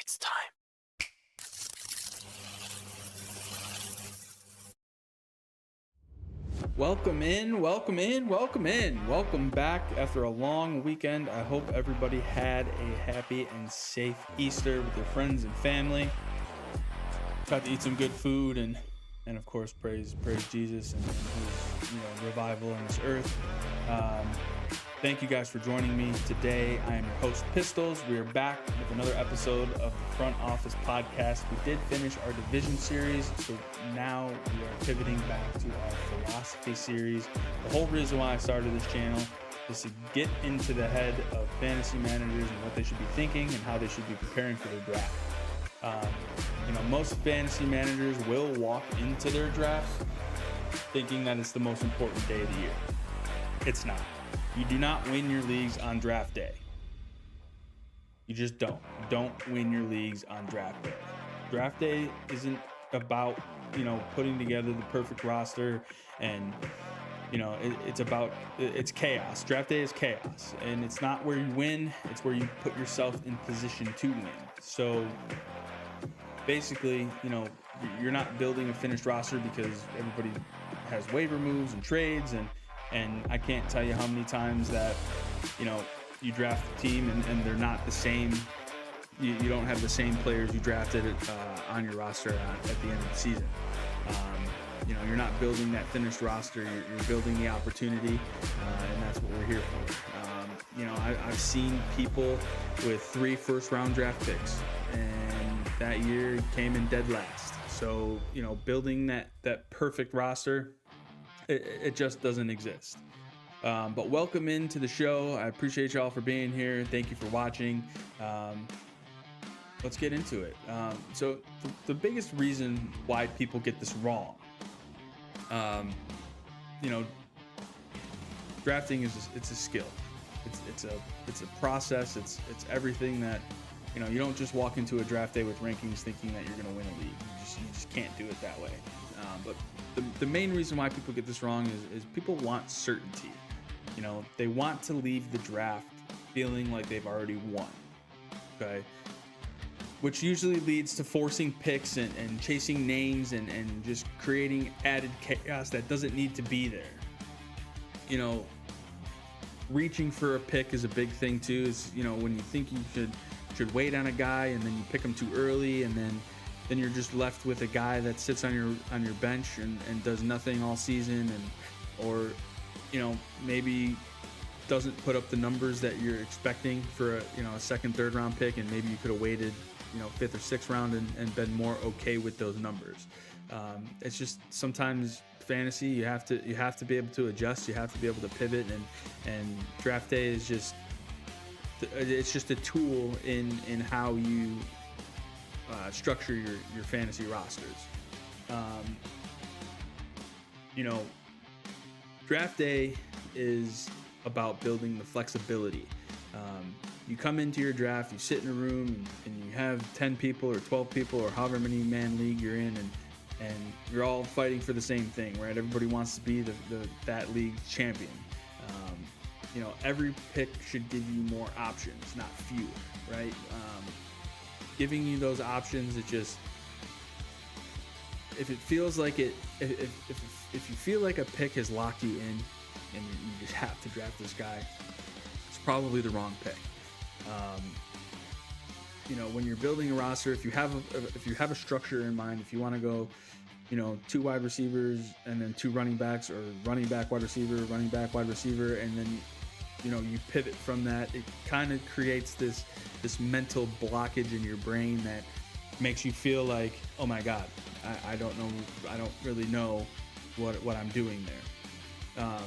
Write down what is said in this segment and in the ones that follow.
It's time. Welcome in. Welcome back after a long weekend. I hope everybody had a happy and safe Easter with their friends and family. Got to eat some good food and of course praise Jesus and his revival on this earth. Thank you guys for joining me today. I am your host, Pistols. We are back with another episode of the Front Office Podcast. We did finish our division series, so now we are pivoting back to our philosophy series. The whole reason why I started this channel is to get into the head of fantasy managers and what they should be thinking and how they should be preparing for their draft. Most fantasy managers will walk into their drafts thinking that it's the most important day of the year. It's not. You do not win your leagues on draft day. You just don't. You don't win your leagues on draft day. Draft day isn't about, putting together the perfect roster and, it's chaos. Draft day is chaos. And it's not where you win. It's where you put yourself in position to win. So basically, you're not building a finished roster because everybody has waiver moves and trades and I can't tell you how many times that, you draft a team and they're not the same. You don't have the same players you drafted on your roster at the end of the season. You're not building that finished roster. You're building the opportunity, and that's what we're here for. I've seen people with 3 first-round draft picks, and that year came in dead last. So, building that perfect roster, it just doesn't exist. But welcome into the show. I appreciate y'all for being here. Thank you for watching. Let's get into it. So the biggest reason why people get this wrong, drafting it's a skill. It's a process. It's everything that, you don't just walk into a draft day with rankings thinking that you're going to win a league. You just can't do it that way. But the main reason why people get this wrong is people want certainty. They want to leave the draft feeling like they've already won. Okay. Which usually leads to forcing picks and chasing names and just creating added chaos that doesn't need to be there. Reaching for a pick is a big thing too. Is, when you think you should wait on a guy and then you pick him too early and then you're just left with a guy that sits on your bench and does nothing all season or maybe doesn't put up the numbers that you're expecting for a second, third round pick, and maybe you could have waited 5th or 6th round and been more okay with those numbers. It's just sometimes fantasy you have to be able to adjust. You have to be able to pivot, and draft day is just a tool in how you structure your fantasy rosters. Draft day is about building the flexibility. You come into your draft, you sit in a room and you have 10 people or 12 people or however many man league you're in, and you're all fighting for the same thing, right? Everybody wants to be that league champion. Every pick should give you more options, not fewer, right? Giving you those options, it just, if it feels like it, if you feel like a pick has locked you in and you just have to draft this guy, it's probably the wrong pick. When you're building a roster, if you have a structure in mind, if you want to go, 2 wide receivers and then 2 running backs, or running back, wide receiver, running back, wide receiver, and then you pivot from that, it kind of creates this mental blockage in your brain that makes you feel like, oh my God, I don't really know what I'm doing there.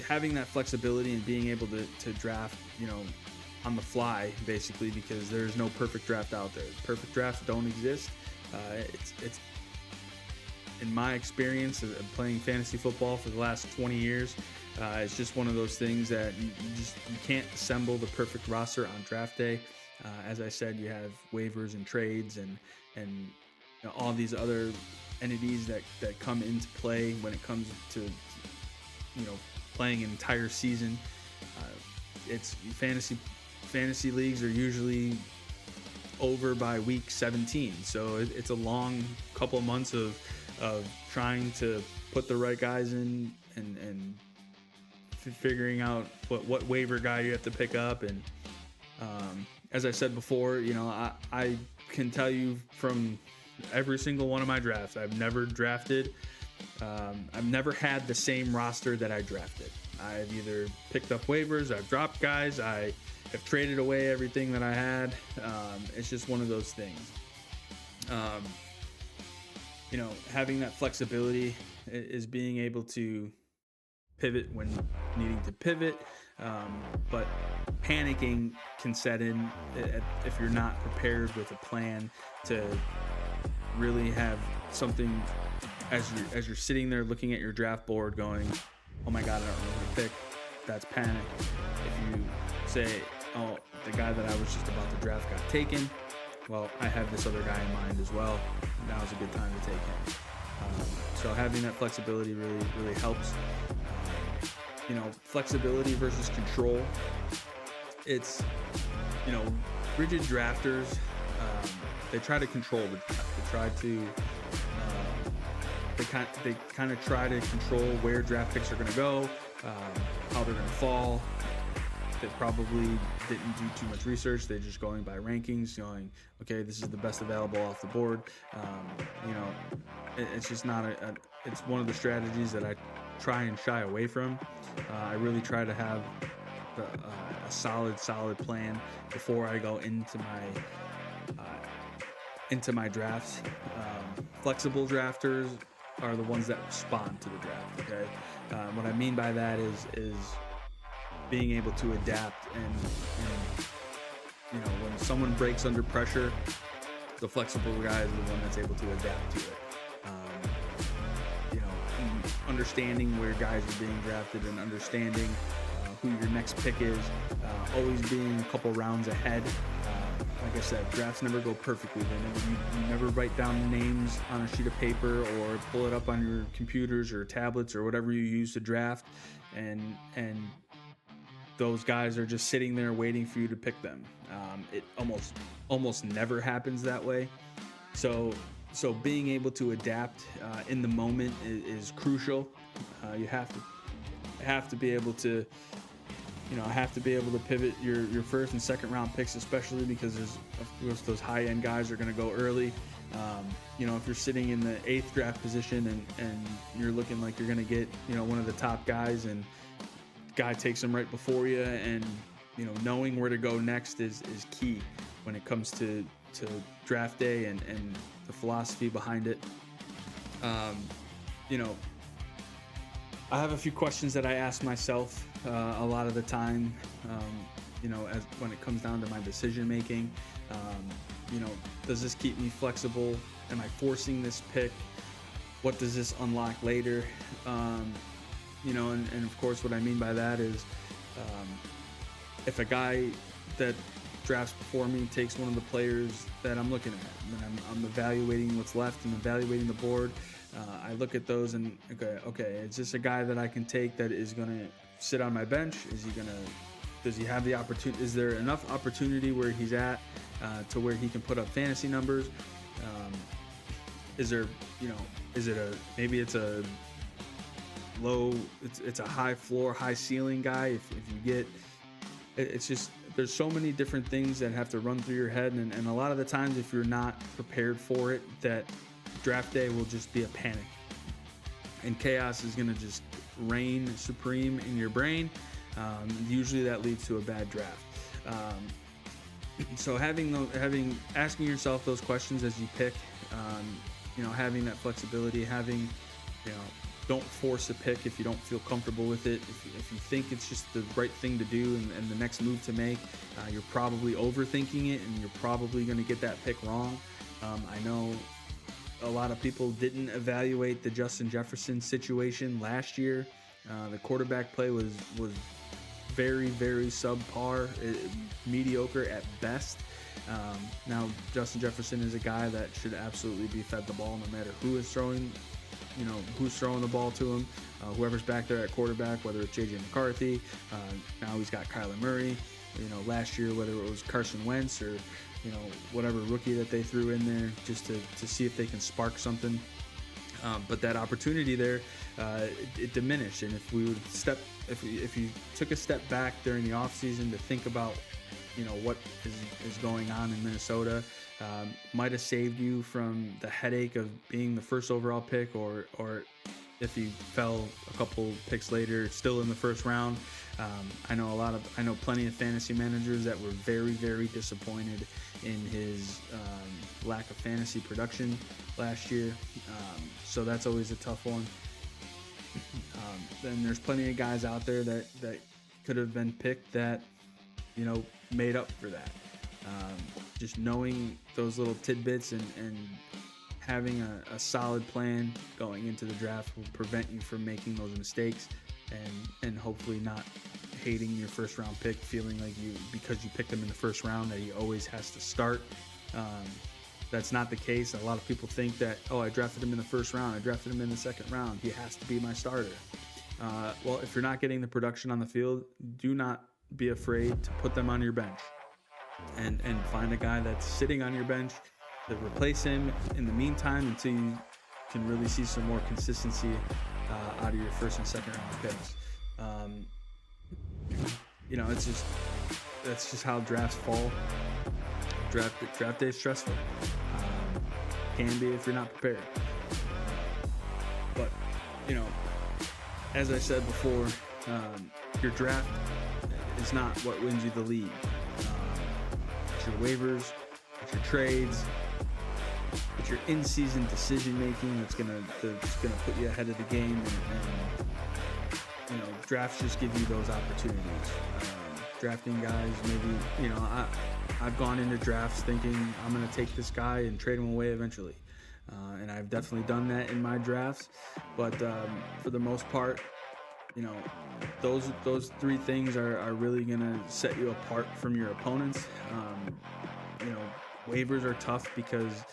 Having that flexibility and being able to draft, on the fly, basically, because there's no perfect draft out there. Perfect drafts don't exist. It's in my experience of playing fantasy football for the last 20 years, it's just one of those things that you can't assemble the perfect roster on draft day. As I said, you have waivers and trades and all these other entities that come into play when it comes to playing an entire season. It's fantasy leagues are usually over by week 17. So it's a long couple of months of trying to put the right guys in and figuring out what waiver guy you have to pick up. And as I said before, I can tell you from every single one of my drafts, I've never drafted. I've never had the same roster that I drafted. I've either picked up waivers, I've dropped guys, I have traded away everything that I had. It's just one of those things. Having that flexibility is being able to pivot when needing to pivot, but panicking can set in if you're not prepared with a plan to really have something as you're sitting there looking at your draft board going, oh my god, I don't know who to pick. That's panic. If you say, oh, the guy that I was just about to draft got taken, well, I have this other guy in mind as well. Now's a good time to take him. So having that flexibility really helps. Flexibility versus control. It's, rigid drafters, they try to control the draft. They try to, they kind of try to control where draft picks are going to go, how they're going to fall. They probably didn't do too much research. They're just going by rankings, going, okay, this is the best available off the board. It's just not it's one of the strategies that I try and shy away from. I really try to have a solid plan before I go into my drafts. Flexible drafters are the ones that respond to the draft. Okay, what I mean by that is being able to adapt and when someone breaks under pressure, the flexible guy is the one that's able to adapt to it. Understanding where guys are being drafted and understanding who your next pick is, always being a couple rounds ahead. Like I said, drafts never go perfectly. You never write down names on a sheet of paper or pull it up on your computers or tablets or whatever you use to draft, and those guys are just sitting there waiting for you to pick them. It almost never happens that way. So being able to adapt in the moment is crucial. You have to be able to pivot your first and second round picks, especially because there's of course those high end guys are going to go early. If you're sitting in the 8th draft position and you're looking like you're going to get one of the top guys, and guy takes them right before you, and knowing where to go next is key when it comes to draft day and the philosophy behind it. I have a few questions that I ask myself a lot of the time, as when it comes down to my decision making. Does this keep me flexible? Am I forcing this pick? What does this unlock later? And of course what I mean by that is if a guy that drafts before me takes one of the players that I'm looking at, and I'm evaluating what's left and evaluating the board, I look at those and okay, is this a guy that I can take that is going to sit on my bench? Does he have the opportunity? Is there enough opportunity where he's at to where he can put up fantasy numbers? Is there, maybe it's a low, it's a high floor, high ceiling guy. If you get, it's just, there's so many different things that have to run through your head, and a lot of the times if you're not prepared for it, that draft day will just be a panic, and chaos is going to just reign supreme in your brain. Usually that leads to a bad draft. So asking yourself those questions as you pick, having that flexibility, don't force a pick if you don't feel comfortable with it. If you think it's just the right thing to do and the next move to make, you're probably overthinking it, and you're probably going to get that pick wrong. I know a lot of people didn't evaluate the Justin Jefferson situation last year. The quarterback play was very, very subpar, mediocre at best. Now, Justin Jefferson is a guy that should absolutely be fed the ball no matter who is throwing the ball to him. Whoever's back there at quarterback, whether it's J.J. McCarthy, now he's got Kyler Murray. last year, whether it was Carson Wentz or whatever rookie that they threw in there, just to see if they can spark something. But that opportunity there, it diminished. And if you took a step back during the offseason to think about, what is going on in Minnesota, might have saved you from the headache of being the first overall pick, or if you fell a couple picks later, still in the first round. I know plenty of fantasy managers that were very, very disappointed in his lack of fantasy production last year. So that's always a tough one. Then there's plenty of guys out there that could have been picked that, made up for that. Just knowing those little tidbits and having a solid plan going into the draft will prevent you from making those mistakes and hopefully not hating your first round pick, feeling like because you picked him in the first round that he always has to start. That's not the case. A lot of people think that, I drafted him in the first round, I drafted him in the second round, he has to be my starter. Well, if you're not getting the production on the field, do not be afraid to put them on your bench and find a guy that's sitting on your bench to replace him in the meantime until you can really see some more consistency out of your first and second round picks. That's just how drafts fall. Draft day is stressful. Can be if you're not prepared. But, as I said before, your draft is not what wins you the league. It's your waivers, it's your trades, it's your in-season decision-making that's gonna put you ahead of the game, and drafts just give you those opportunities. Drafting guys, maybe, I've gone into drafts thinking I'm going to take this guy and trade him away eventually. And I've definitely done that in my drafts. But for the most part, those three things are really going to set you apart from your opponents. Waivers are tough because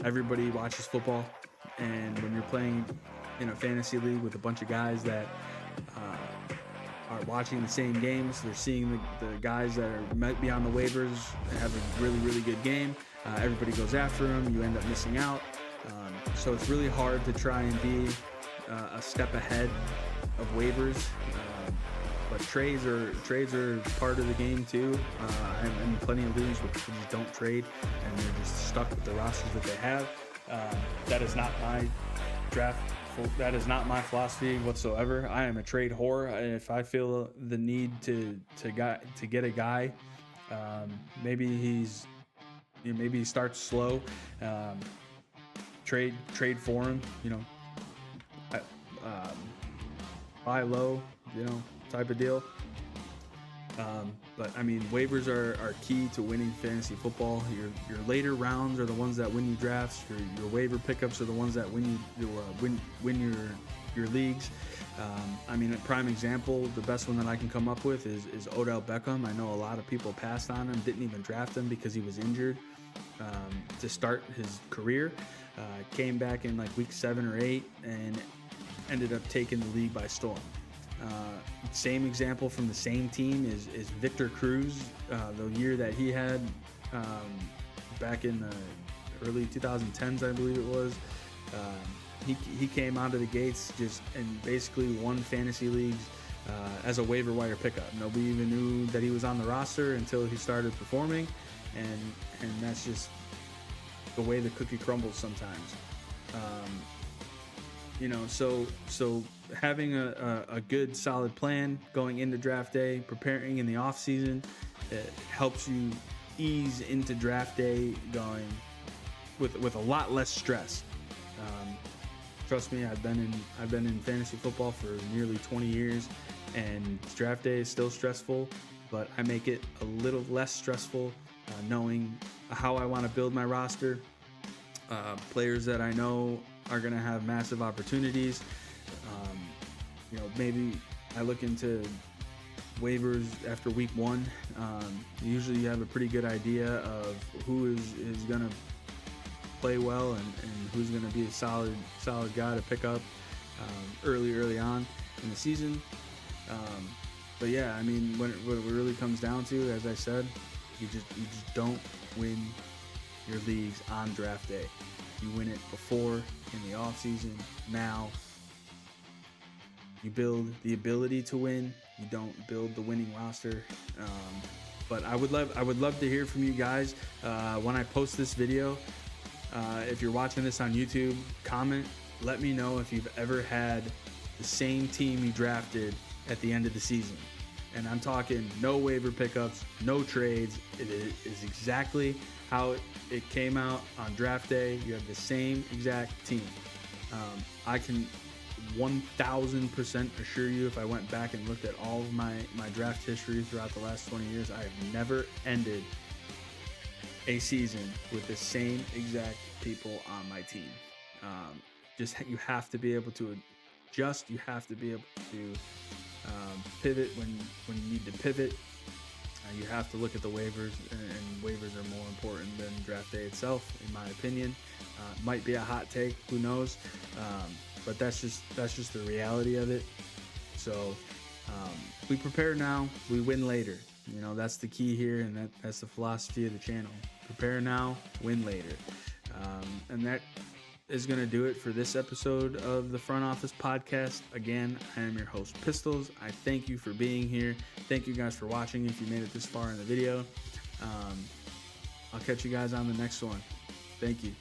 everybody watches football. And when you're playing in a fantasy league with a bunch of guys that are watching the same games, they're seeing the guys that might be on the waivers have a really, really good game. Everybody goes after them. You end up missing out. So it's really hard to try and be a step ahead of waivers. But trades are part of the game too. I'm in plenty of leagues where people just don't trade and they're just stuck with the rosters that they have. That is not my draft. That is not my philosophy whatsoever. I am a trade whore. If I feel the need to get a guy, maybe he starts slow, trade for him. Buy low, type of deal. But waivers are key to winning fantasy football. Your later rounds are the ones that win you drafts. Your waiver pickups are the ones that win your leagues. A prime example, the best one that I can come up with is Odell Beckham. I know a lot of people passed on him, didn't even draft him because he was injured to start his career. Came back in like week 7 or 8 and ended up taking the league by storm. Same example from the same team is Victor Cruz. The year that he had back in the early 2010s, I believe it was. He came out of the gates and basically won fantasy leagues as a waiver wire pickup. Nobody even knew that he was on the roster until he started performing, and that's just the way the cookie crumbles sometimes. So having a good solid plan going into draft day, preparing in the off season, it helps you ease into draft day going with a lot less stress. Trust me, I've been in fantasy football for nearly 20 years, and draft day is still stressful, but I make it a little less stressful, knowing how I want to build my roster, players that I know are going to have massive opportunities. Maybe I look into waivers after week 1. Usually you have a pretty good idea of who is going to play well and who's going to be a solid guy to pick up early on in the season. But yeah, I mean, what it really comes down to, as I said, you just don't win your leagues on draft day. You win it before, in the off season, now. You build the ability to win. You don't build the winning roster. But I would love to hear from you guys when I post this video. If you're watching this on YouTube, comment. Let me know if you've ever had the same team you drafted at the end of the season. And I'm talking no waiver pickups, no trades. It is exactly how it came out on draft day. You have the same exact team. I can 1000% assure you, if I went back and looked at all of my draft history throughout the last 20 years, I have never ended a season with the same exact people on my team. You have to be able to adjust. You have to be able to pivot when you need to pivot. You have to look at the waivers, and waivers are more important than draft day itself, in my opinion. Might be a hot take, who knows? But that's just the reality of it. So we prepare now, we win later. You know, that's the key here, and that's the philosophy of the channel. Prepare now, win later. And that is going to do it for this episode of the Front Office Podcast. Again, I am your host, Pistols. I thank you for being here. Thank you guys for watching if you made it this far in the video. I'll catch you guys on the next one. Thank you.